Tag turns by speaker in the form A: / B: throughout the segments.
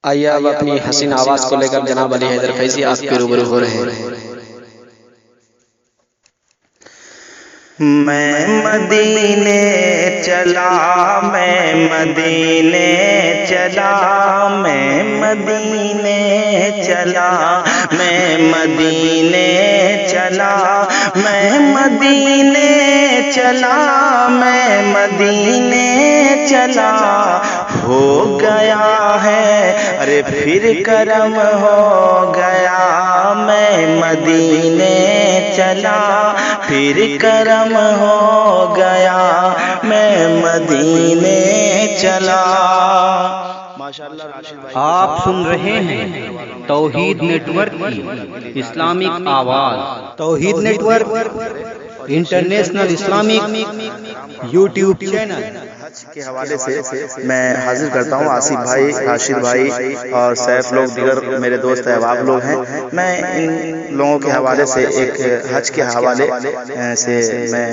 A: آئیے اب اپنی حسین آواز کو لے کر جناب علی حیدر فیضی آپ کے روبرو ہو رہے ہیں۔
B: میں مدینے چلا، میں مدینے چلا، میں مدینے چلا، میں مدینے چلا، میں مدینے چلا، میں مدینے چلا، ہو گیا ہے ارے پھر کرم ہو گیا، میں مدینے چلا پھر کرم ہو گیا، میں مدینے چلا۔
C: آپ سن رہے ہیں توحید نیٹ ورک کی اسلامک آواز۔ Tawheed network international Islamic YouTube channel.
B: حج کے حوالے سے میں حاضر کرتا ہوں آصف بھائی، راشد بھائی اور سیف لوگ، دیگر میرے دوست احباب لوگ ہیں۔ میں ان لوگوں کے حوالے سے ایک حج کے حوالے سے میں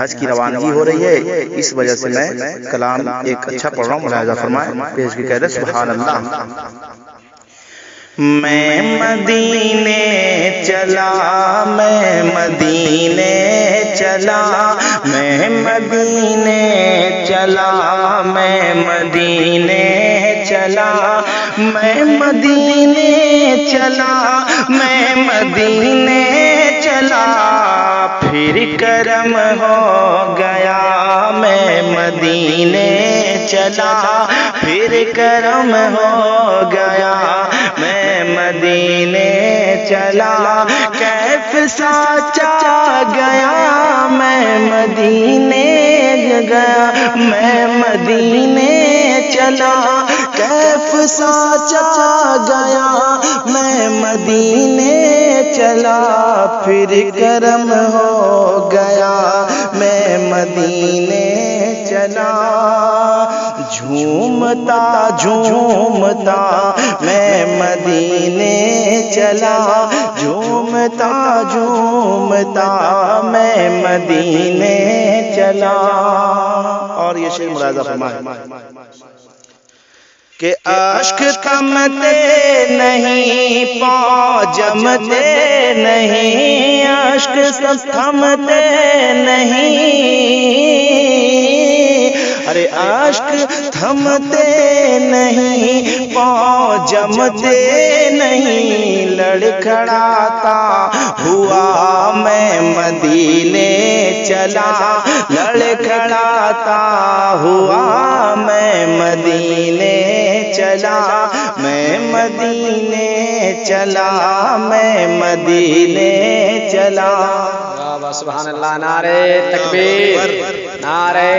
B: حج کی روانگی ہو رہی ہے، اس وجہ سے میں کلام ایک اچھا پڑھ رہا ہوں، ملاحظہ فرمائیں۔ پیش کی کہہ رہے سبحان اللہ۔ میں مدینے چلا، میں مدینے چلا، میں مدینے چلا، میں مدینے چلا، میں مدینے چلا، میں مدینے چلا، پھر کرم ہو گیا، میں مدینے چلا پھر کرم ہو گیا، میں مدینے چلا، کیف ساچا گیا، میں مدینے گیا، میں مدینے چلا، کیف ساچا گیا، میں مدینے چلا، پھر کرم ہو گیا، میں مدینے چلا، جھومتا جھومتا میں مدینے چلا، جھومتا جھومتا میں مدینے چلا۔ اور یہ شعر ملاحظہ فرمائیں کہ اشک تھمتے نہیں، پاؤں جمتے نہیں، اشک تھمتے نہیں، ارے اشک تھمتے نہیں، پاؤں جمتے نہیں، لڑکھڑاتا ہوا میں مدینے چلا، لڑکھڑاتا ہوا میں مدینے چلا، میں مدینے چلا، میں مدینے چلا۔
A: سبحان اللہ، نعرہ تکبیر، نعرہ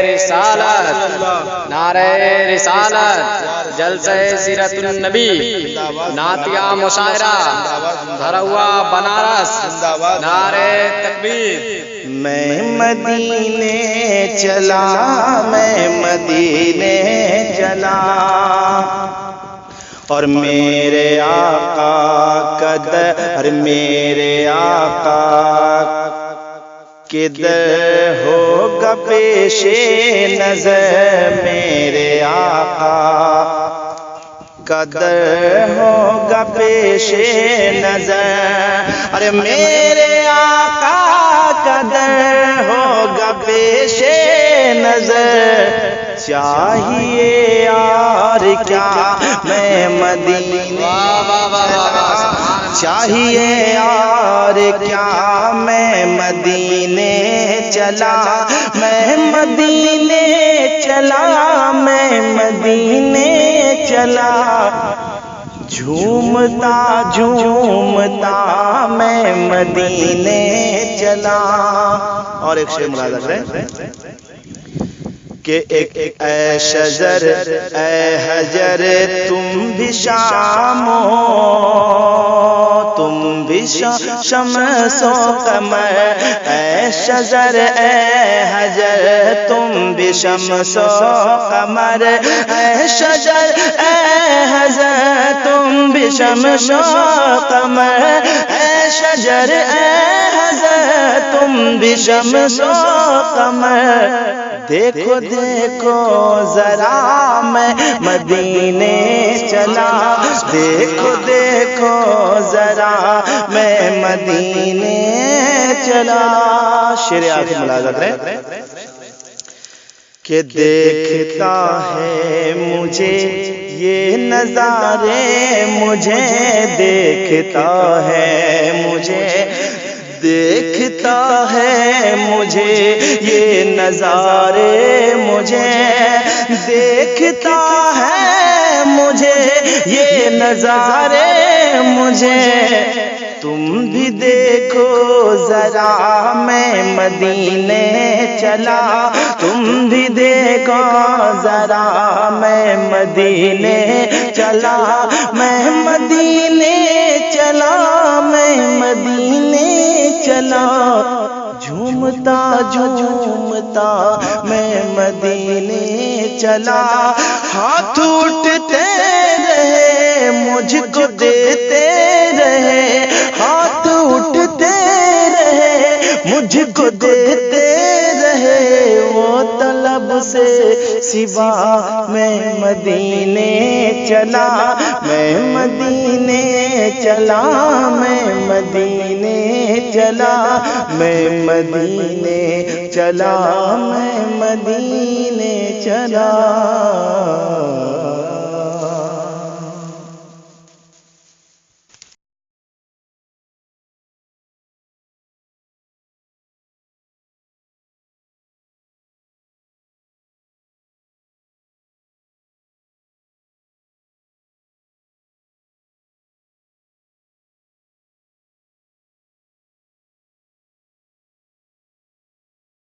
A: رسالت، نعرہ رسالت، جلسہ سیرت النبی، نعتیہ مشاعرہ، دھروا بنارس، نعرہ تکبیر۔
B: میں مدینے چلا، میں مدینے چلا، اور میرے آقا کا در، میرے آقا کے در ہوگا پیش نظر، میرے آقا کا در ہوگا پیش نظر، ارے میرے آقا کا در ہوگا پیش نظر، چاہیے یار کیا میں مدینے چاہیے یار کیا میں مدینے چلا، میں مدینے چلا، میں مدینے چلا، جھومتا جھومتا میں مدینے چلا۔ اور ایک شعر ملاحظہ کریں کہ ایک اے شجر اے حجر تم بھی شام ہو، تم بھی شمس و قمر، اے شجر اے حجر تم بھی شمس و قمر، اے شجر اے حجر تم بھی شمس و قمر، اے شجر اے حجر تم بھی شمس و قمر، دیکھو دیکھو ذرا میں مدینے چلا، دیکھو دیکھو ذرا میں مدینے چلا۔ شعر آخر ملاحظہ کریں کہ دیکھتا ہے مجھے یہ نظارے، مجھے دیکھتا ہے مجھے، دیکھتا ہے مجھے یہ نظارے، مجھے دیکھتا ہے مجھے یہ نظارے، مجھے تم بھی دیکھو ذرا میں مدینے چلا، تم بھی دیکھو ذرا میں مدینے چلا، میں مدینے چلا، میں مدینے چلا، جھومتا جھومتا میں مدینے چلا، ہاتھ اٹھتے رہے مجھ کو دیتے رہے، ہاتھ اٹھتے رہے مجھ کو دیتے رہے، وہ طلب سے سوا میں مدینے چلا، میں مدینے چلا، میں مدینے چلا، میں مدینے چلا، میں مدینے چلا۔